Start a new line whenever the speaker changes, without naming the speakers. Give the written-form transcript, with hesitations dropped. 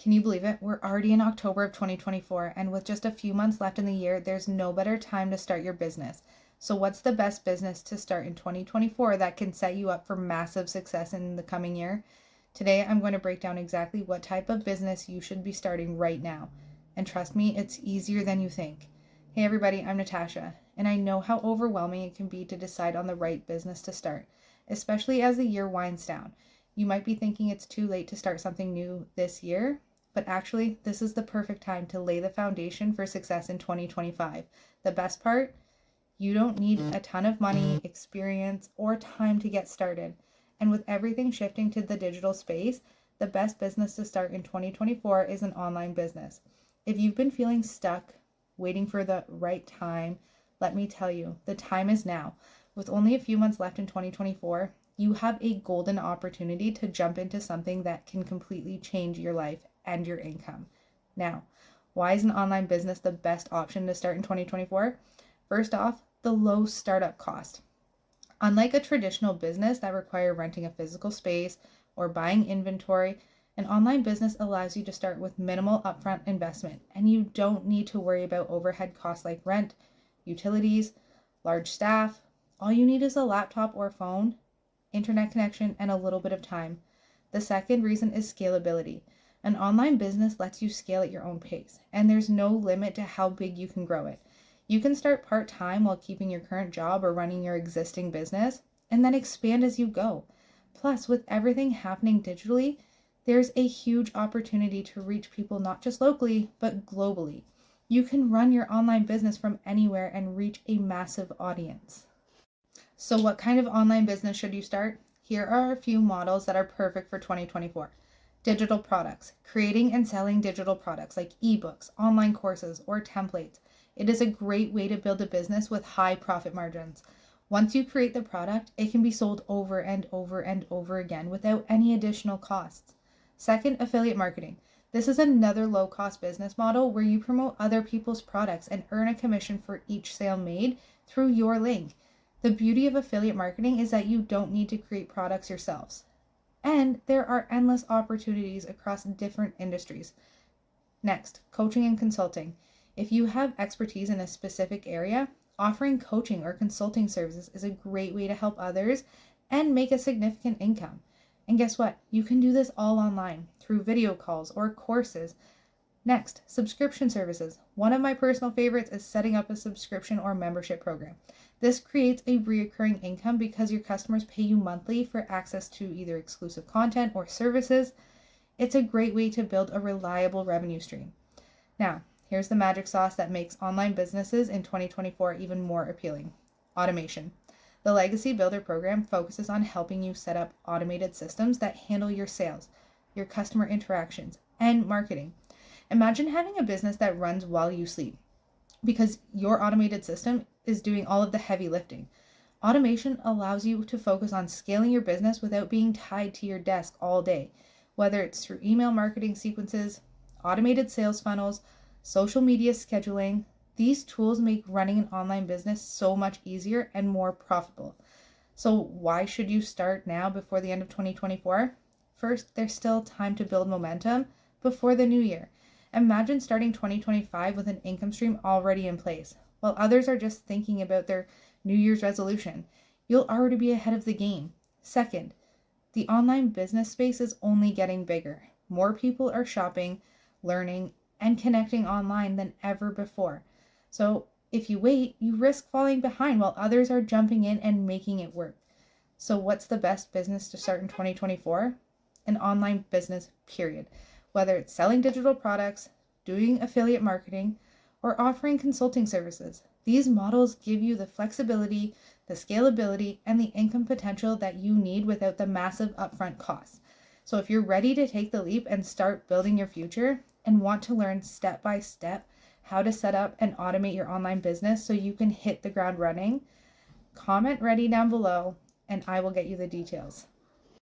Can you believe it? We're already in October of 2024, and with just a few months left in the year, there's no better time to start your business. So what's the best business to start in 2024 that can set you up for massive success in the coming year? Today, I'm going to break down exactly what type of business you should be starting right now. And trust me, it's easier than you think. Hey everybody, I'm Natasha, and I know how overwhelming it can be to decide on the right business to start, especially as the year winds down. You might be thinking it's too late to start something new this year, but actually, this is the perfect time to lay the foundation for success in 2025. The best part? You don't need a ton of money, experience, or time to get started. And with everything shifting to the digital space, the best business to start in 2024 is an online business. If you've been feeling stuck, waiting for the right time, let me tell you, the time is now. With only a few months left in 2024, you have a golden opportunity to jump into something that can completely change your life and your income. Now, why is an online business the best option to start in 2024? First off, the low startup cost. Unlike a traditional business that requires renting a physical space or buying inventory, an online business allows you to start with minimal upfront investment, and you don't need to worry about overhead costs like rent, utilities, large staff. All you need is a laptop or phone, internet connection, and a little bit of time. The second reason is scalability. An online business lets you scale at your own pace, and there's no limit to how big you can grow it. You can start part-time while keeping your current job or running your existing business, and then expand as you go. Plus, with everything happening digitally, there's a huge opportunity to reach people not just locally, but globally. You can run your online business from anywhere and reach a massive audience. So what kind of online business should you start? Here are a few models that are perfect for 2024. Digital products. Creating and selling digital products like ebooks, online courses, or templates. It is a great way to build a business with high profit margins. Once you create the product, it can be sold over and over and over again without any additional costs. Second, affiliate marketing. This is another low-cost business model where you promote other people's products and earn a commission for each sale made through your link. The beauty of affiliate marketing is that you don't need to create products yourselves. And there are endless opportunities across different industries. Next, coaching and consulting. If you have expertise in a specific area, offering coaching or consulting services is a great way to help others and make a significant income. And guess what? You can do this all online through video calls or courses. Next, subscription services. One of my personal favorites is setting up a subscription or membership program. This creates a recurring income because your customers pay you monthly for access to either exclusive content or services. It's a great way to build a reliable revenue stream. Now, here's the magic sauce that makes online businesses in 2024 even more appealing. Automation. The Legacy Builder program focuses on helping you set up automated systems that handle your sales, your customer interactions, and marketing. Imagine having a business that runs while you sleep, because your automated system is doing all of the heavy lifting. Automation allows you to focus on scaling your business without being tied to your desk all day, whether it's through email marketing sequences, automated sales funnels, social media scheduling. These tools make running an online business so much easier and more profitable. So why should you start now before the end of 2024? First, there's still time to build momentum before the new year. Imagine starting 2025 with an income stream already in place, while others are just thinking about their New Year's resolution. You'll already be ahead of the game. Second, the online business space is only getting bigger. More people are shopping, learning, and connecting online than ever before. So if you wait, you risk falling behind while others are jumping in and making it work. So what's the best business to start in 2024? An online business, period. Whether it's selling digital products, doing affiliate marketing, or offering consulting services. These models give you the flexibility, the scalability, and the income potential that you need without the massive upfront costs. So if you're ready to take the leap and start building your future and want to learn step by step how to set up and automate your online business so you can hit the ground running, comment ready down below and I will get you the details.